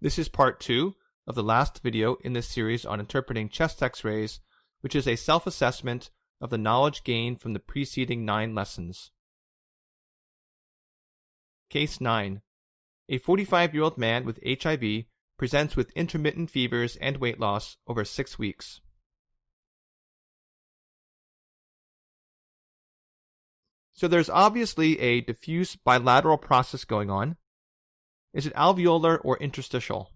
This is part 2 of the last video in this series on interpreting chest x-rays, which is a self-assessment of the knowledge gained from the preceding 9 lessons. Case 9. A 45-year-old man with HIV presents with intermittent fevers and weight loss over 6 weeks. So there's obviously a diffuse bilateral process going on. Is it alveolar or interstitial?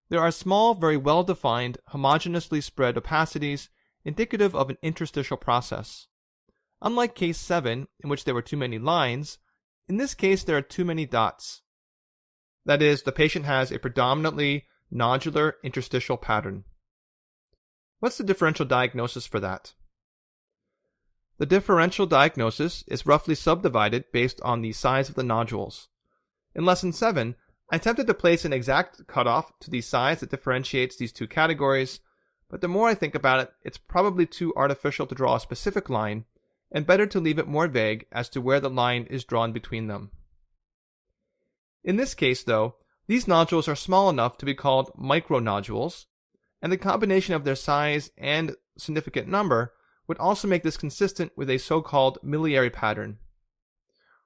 There are small, very well-defined, homogeneously spread opacities indicative of an interstitial process. Unlike case 7, in which there were too many lines, in this case there are too many dots. That is, the patient has a predominantly nodular interstitial pattern. What's the differential diagnosis for that? The differential diagnosis is roughly subdivided based on the size of the nodules. In Lesson 7, I attempted to place an exact cutoff to the size that differentiates these two categories, but the more I think about it, it's probably too artificial to draw a specific line, and better to leave it more vague as to where the line is drawn between them. In this case, though, these nodules are small enough to be called micronodules, and the combination of their size and significant number would also make this consistent with a so-called miliary pattern.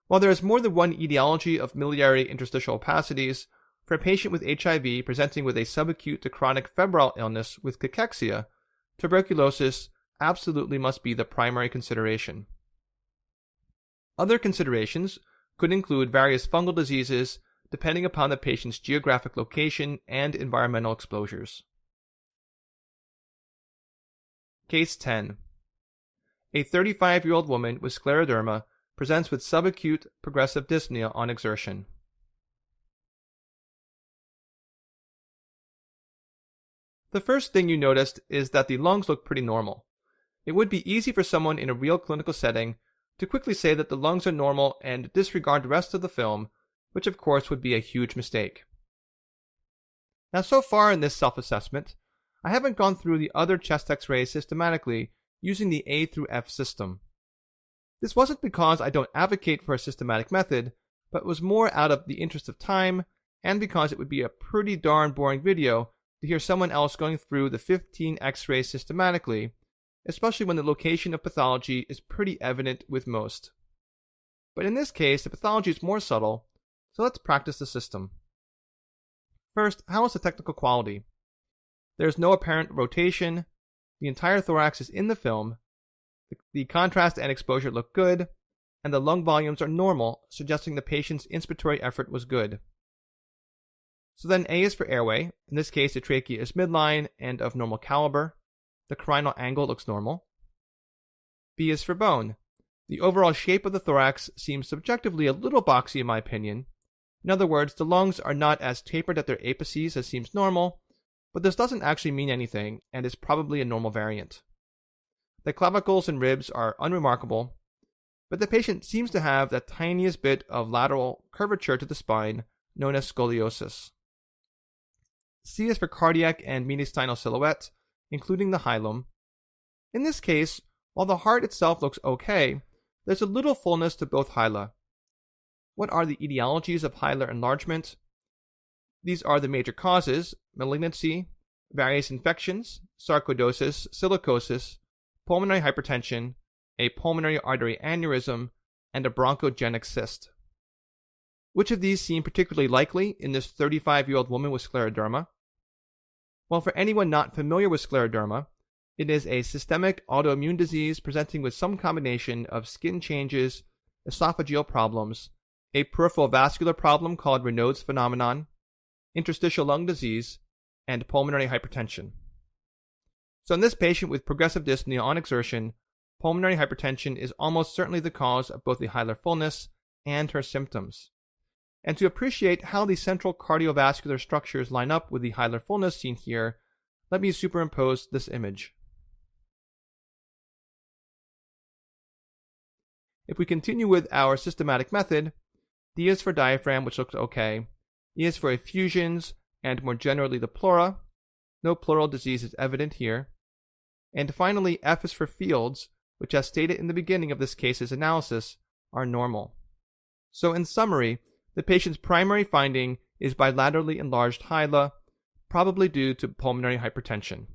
While there is more than one etiology of miliary interstitial opacities, for a patient with HIV presenting with a subacute to chronic febrile illness with cachexia, tuberculosis absolutely must be the primary consideration. Other considerations could include various fungal diseases depending upon the patient's geographic location and environmental exposures. Case 10. A 35-year-old woman with scleroderma presents with subacute progressive dyspnea on exertion. The first thing you noticed is that the lungs look pretty normal. It would be easy for someone in a real clinical setting to quickly say that the lungs are normal and disregard the rest of the film, which of course would be a huge mistake. Now, so far in this self-assessment, I haven't gone through the other chest x-rays systematically using the A through F system. This wasn't because I don't advocate for a systematic method, but was more out of the interest of time and because it would be a pretty darn boring video to hear someone else going through the 15 x-rays systematically, especially when the location of pathology is pretty evident with most. But in this case, the pathology is more subtle, so let's practice the system. First, how is the technical quality? There's no apparent rotation, the entire thorax is in the film, the contrast and exposure look good, and the lung volumes are normal, suggesting the patient's inspiratory effort was good. So then A is for airway. In this case, the trachea is midline and of normal caliber. The carinal angle looks normal. B is for bone. The overall shape of the thorax seems subjectively a little boxy in my opinion. In other words, the lungs are not as tapered at their apices as seems normal, but this doesn't actually mean anything and is probably a normal variant. The clavicles and ribs are unremarkable, but the patient seems to have the tiniest bit of lateral curvature to the spine, known as scoliosis. C is for cardiac and mediastinal silhouette, including the hilum. In this case, while the heart itself looks okay, there's a little fullness to both hyla. What are the etiologies of hilar enlargement? These are the major causes: malignancy, various infections, sarcoidosis, silicosis, pulmonary hypertension, a pulmonary artery aneurysm, and a bronchogenic cyst. Which of these seem particularly likely in this 35-year-old woman with scleroderma? Well, for anyone not familiar with scleroderma, it is a systemic autoimmune disease presenting with some combination of skin changes, esophageal problems, a peripheral vascular problem called Raynaud's phenomenon, interstitial lung disease, and pulmonary hypertension. So in this patient with progressive dyspnea on exertion, pulmonary hypertension is almost certainly the cause of both the hilar fullness and her symptoms. And to appreciate how the central cardiovascular structures line up with the hilar fullness seen here, let me superimpose this image. If we continue with our systematic method, D is for diaphragm, which looks okay. E is for effusions, and more generally the pleura. No pleural disease is evident here. And finally, F is for fields, which as stated in the beginning of this case's analysis, are normal. So in summary, the patient's primary finding is bilaterally enlarged hyla, probably due to pulmonary hypertension.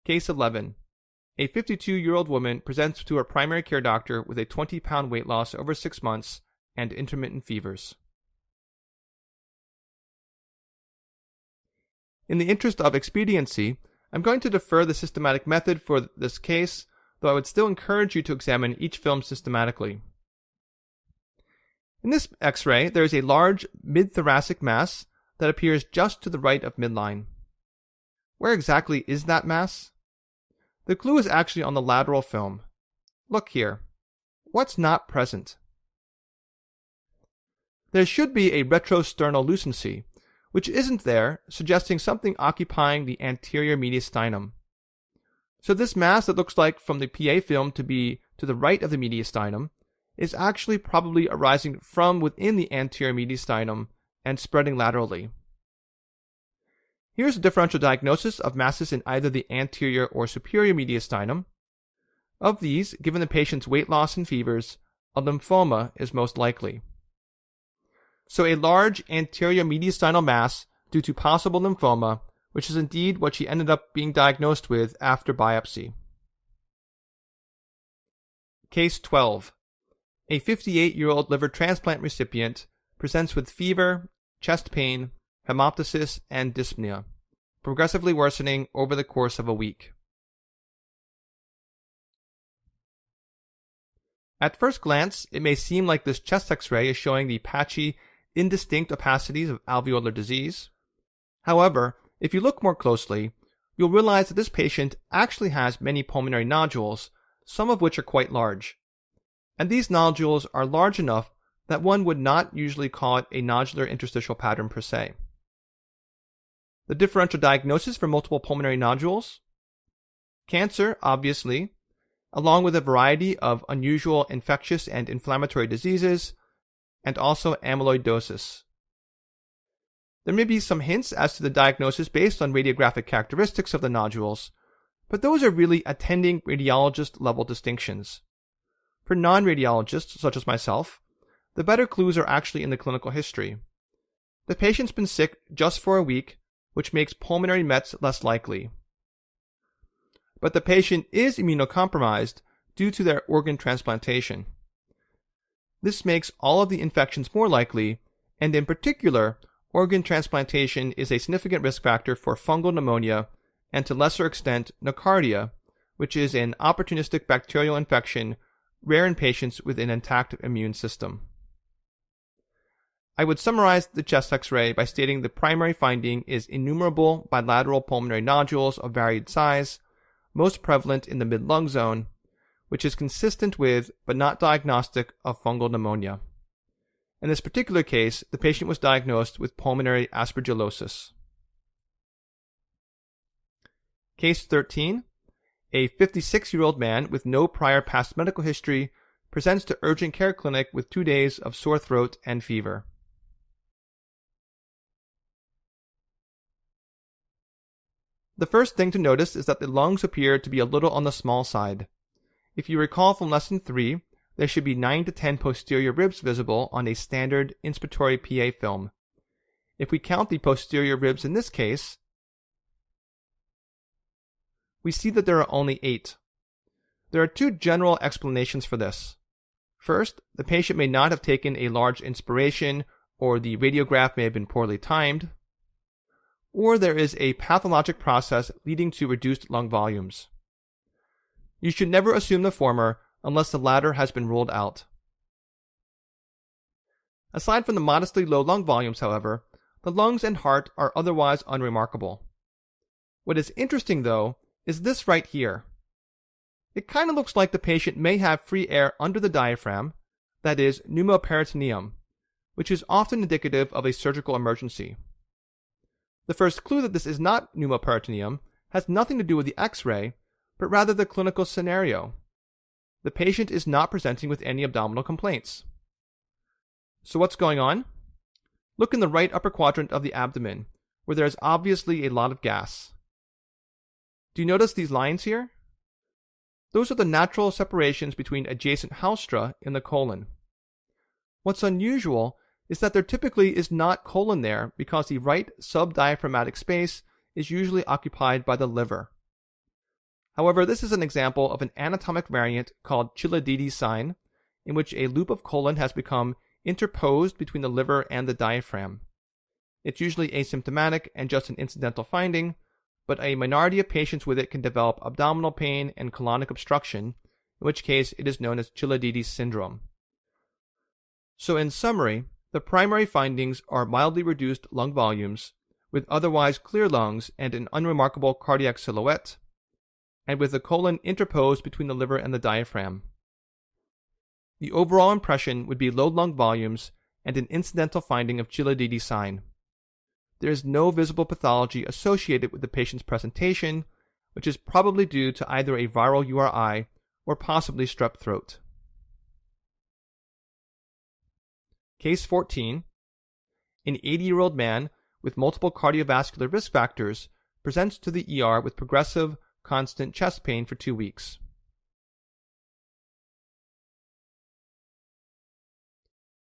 Case 11. A 52-year-old woman presents to her primary care doctor with a 20-pound weight loss over 6 months and intermittent fevers. In the interest of expediency, I'm going to defer the systematic method for this case, though I would still encourage you to examine each film systematically. In this X-ray, there is a large mid-thoracic mass that appears just to the right of midline. Where exactly is that mass? The clue is actually on the lateral film. Look here. What's not present? There should be a retrosternal lucency, which isn't there, suggesting something occupying the anterior mediastinum. So this mass that looks like from the PA film to be to the right of the mediastinum is actually probably arising from within the anterior mediastinum and spreading laterally. Here's a differential diagnosis of masses in either the anterior or superior mediastinum. Of these, given the patient's weight loss and fevers, a lymphoma is most likely. So a large anterior mediastinal mass due to possible lymphoma, which is indeed what she ended up being diagnosed with after biopsy. Case 12. A 58-year-old liver transplant recipient presents with fever, chest pain, hemoptysis, and dyspnea, progressively worsening over the course of a week. At first glance, it may seem like this chest X-ray is showing the patchy, indistinct opacities of alveolar disease. However, if you look more closely, you'll realize that this patient actually has many pulmonary nodules, some of which are quite large. And these nodules are large enough that one would not usually call it a nodular interstitial pattern per se. The differential diagnosis for multiple pulmonary nodules? Cancer, obviously, along with a variety of unusual infectious and inflammatory diseases, and also amyloidosis. There may be some hints as to the diagnosis based on radiographic characteristics of the nodules, but those are really attending radiologist level distinctions. For non-radiologists, such as myself, the better clues are actually in the clinical history. The patient's been sick just for a week, which makes pulmonary mets less likely. But the patient is immunocompromised due to their organ transplantation. This makes all of the infections more likely, and in particular, organ transplantation is a significant risk factor for fungal pneumonia and to lesser extent nocardia, which is an opportunistic bacterial infection rare in patients with an intact immune system. I would summarize the chest X-ray by stating the primary finding is innumerable bilateral pulmonary nodules of varied size, most prevalent in the mid-lung zone, which is consistent with, but not diagnostic, of fungal pneumonia. In this particular case, the patient was diagnosed with pulmonary aspergillosis. Case 13. A 56-year-old man with no prior past medical history presents to urgent care clinic with 2 days of sore throat and fever. The first thing to notice is that the lungs appear to be a little on the small side. If you recall from lesson 3, there should be 9 to 10 posterior ribs visible on a standard inspiratory PA film. If we count the posterior ribs in this case, we see that there are only 8. There are 2 general explanations for this. First, the patient may not have taken a large inspiration, or the radiograph may have been poorly timed, or there is a pathologic process leading to reduced lung volumes. You should never assume the former unless the latter has been ruled out. Aside from the modestly low lung volumes, however, the lungs and heart are otherwise unremarkable. What is interesting, though, is this right here. It kind of looks like the patient may have free air under the diaphragm, that is, pneumoperitoneum, which is often indicative of a surgical emergency. The first clue that this is not pneumoperitoneum has nothing to do with the X-ray, but rather the clinical scenario. The patient is not presenting with any abdominal complaints. So what's going on? Look in the right upper quadrant of the abdomen, where there is obviously a lot of gas. Do you notice these lines here? Those are the natural separations between adjacent haustra in the colon. What's unusual is that there typically is not colon there because the right subdiaphragmatic space is usually occupied by the liver. However, this is an example of an anatomic variant called Chilaiditi sign, in which a loop of colon has become interposed between the liver and the diaphragm. It's usually asymptomatic and just an incidental finding, but a minority of patients with it can develop abdominal pain and colonic obstruction, in which case it is known as Chilaiditi syndrome. So in summary, the primary findings are mildly reduced lung volumes, with otherwise clear lungs and an unremarkable cardiac silhouette, and with the colon interposed between the liver and the diaphragm. The overall impression would be low lung volumes and an incidental finding of Chilaiditi sign. There is no visible pathology associated with the patient's presentation, which is probably due to either a viral URI or possibly strep throat. Case 14. An 80-year-old man with multiple cardiovascular risk factors presents to the ER with progressive, constant chest pain for 2 weeks.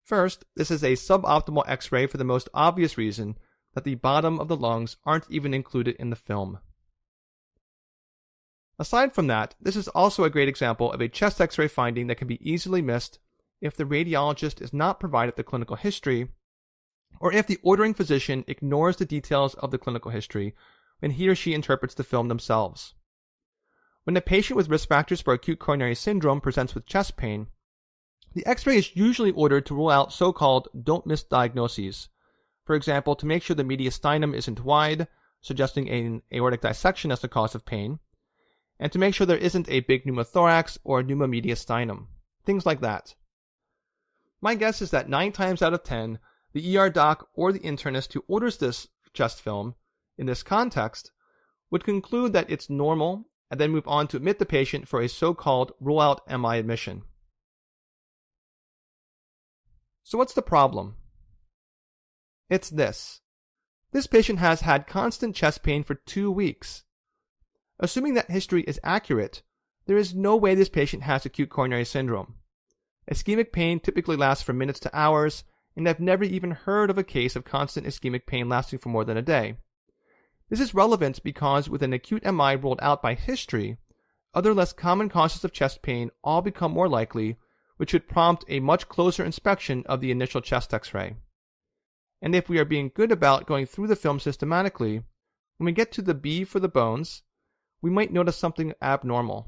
First, this is a suboptimal X-ray for the most obvious reason that the bottom of the lungs aren't even included in the film. Aside from that, this is also a great example of a chest X-ray finding that can be easily missed if the radiologist is not provided the clinical history, or if the ordering physician ignores the details of the clinical history when he or she interprets the film themselves. When a patient with risk factors for acute coronary syndrome presents with chest pain, the X-ray is usually ordered to rule out so-called don't miss diagnoses. For example, to make sure the mediastinum isn't wide, suggesting an aortic dissection as the cause of pain, and to make sure there isn't a big pneumothorax or pneumomediastinum. Things like that. My guess is that 9 times out of 10, the ER doc or the internist who orders this chest film, in this context, would conclude that it's normal and then move on to admit the patient for a so-called rule-out MI admission. So what's the problem? It's this. This patient has had constant chest pain for 2 weeks. Assuming that history is accurate, there is no way this patient has acute coronary syndrome. Ischemic pain typically lasts from minutes to hours, and I've never even heard of a case of constant ischemic pain lasting for more than a day. This is relevant because with an acute MI ruled out by history, other less common causes of chest pain all become more likely, which would prompt a much closer inspection of the initial chest X-ray. And if we are being good about going through the film systematically, when we get to the B for the bones, we might notice something abnormal.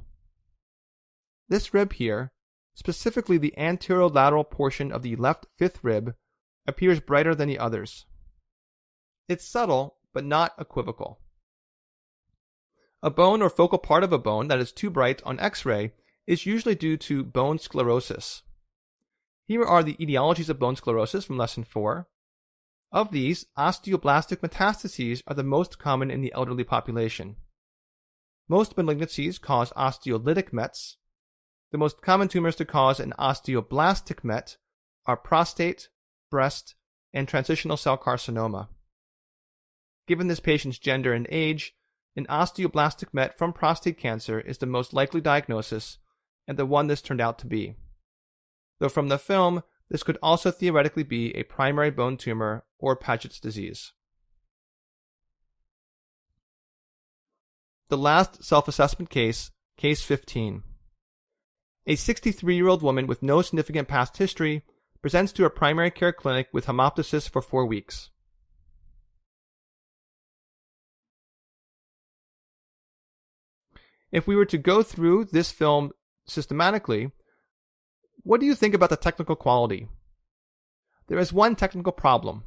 This rib here, specifically the anterolateral portion of the left fifth rib, appears brighter than the others. It's subtle, but not equivocal. A bone or focal part of a bone that is too bright on X-ray is usually due to bone sclerosis. Here are the etiologies of bone sclerosis from Lesson 4. Of these, osteoblastic metastases are the most common in the elderly population. Most malignancies cause osteolytic mets. The most common tumors to cause an osteoblastic met are prostate, breast, and transitional cell carcinoma. Given this patient's gender and age, an osteoblastic met from prostate cancer is the most likely diagnosis and the one this turned out to be. Though from the film, this could also theoretically be a primary bone tumor or Paget's disease. The last self-assessment case, Case 15. A 63-year-old woman with no significant past history presents to a primary care clinic with hemoptysis for 4 weeks. If we were to go through this film systematically, what do you think about the technical quality? There is one technical problem.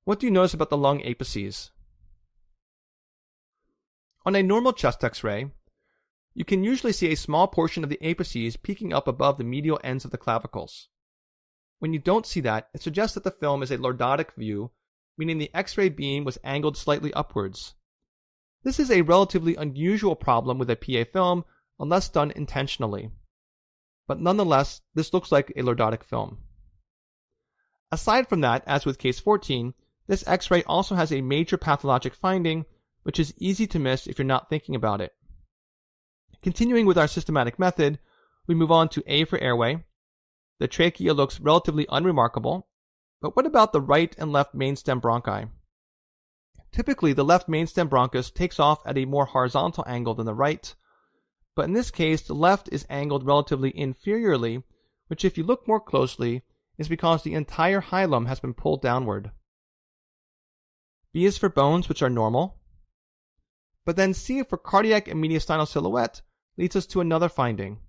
What do you notice about the lung apices? On a normal chest X-ray, you can usually see a small portion of the apices peeking up above the medial ends of the clavicles. When you don't see that, it suggests that the film is a lordotic view, meaning the X-ray beam was angled slightly upwards. This is a relatively unusual problem with a PA film unless done intentionally. But nonetheless, this looks like a lordotic film. Aside from that, as with Case 14, this X-ray also has a major pathologic finding, which is easy to miss if you're not thinking about it. Continuing with our systematic method, we move on to A for airway. the trachea looks relatively unremarkable, but what about the right and left mainstem bronchi? Typically, the left mainstem bronchus takes off at a more horizontal angle than the right, but in this case, the left is angled relatively inferiorly, which if you look more closely, is because the entire hilum has been pulled downward. B is for bones, which are normal. But then C for cardiac and mediastinal silhouette leads us to another finding.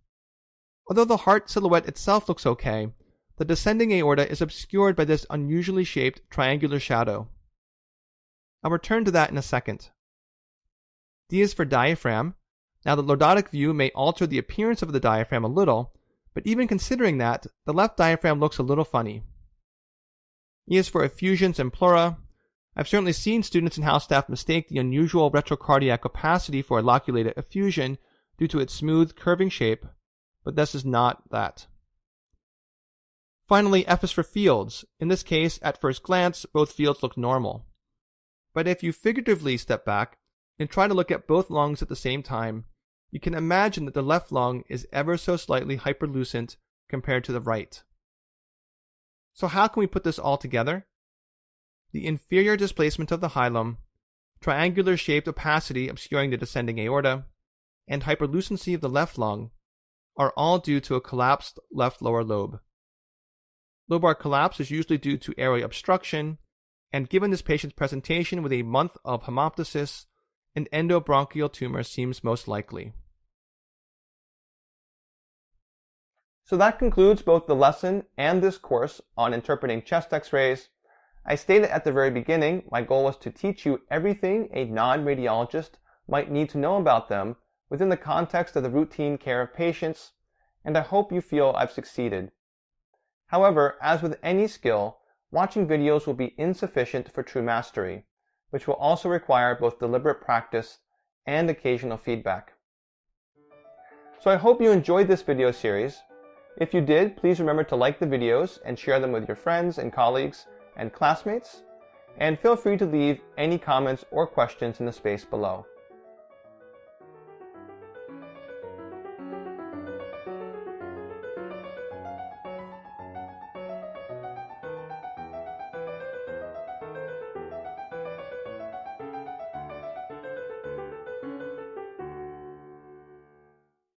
Although the heart silhouette itself looks okay, the descending aorta is obscured by this unusually shaped triangular shadow. I'll return to that in a second. D is for diaphragm. Now the lordotic view may alter the appearance of the diaphragm a little, but even considering that, the left diaphragm looks a little funny. E is for effusions and pleura. I've certainly seen students and house staff mistake the unusual retrocardiac opacity for a loculated effusion due to its smooth, curving shape, but this is not that. Finally, F is for fields. In this case, at first glance, both fields look normal. But if you figuratively step back and try to look at both lungs at the same time, you can imagine that the left lung is ever so slightly hyperlucent compared to the right. So how can we put this all together? The inferior displacement of the hilum, triangular shaped opacity obscuring the descending aorta, and hyperlucency of the left lung are all due to a collapsed left lower lobe. Lobar collapse is usually due to airway obstruction, and given this patient's presentation with a month of hemoptysis, an endobronchial tumor seems most likely. So that concludes both the lesson and this course on interpreting chest x-rays. I stated at the very beginning my goal was to teach you everything a non-radiologist might need to know about them within the context of the routine care of patients, and I hope you feel I've succeeded. However, as with any skill, watching videos will be insufficient for true mastery, which will also require both deliberate practice and occasional feedback. So I hope you enjoyed this video series. If you did, please remember to like the videos and share them with your friends and colleagues and classmates, and feel free to leave any comments or questions in the space below.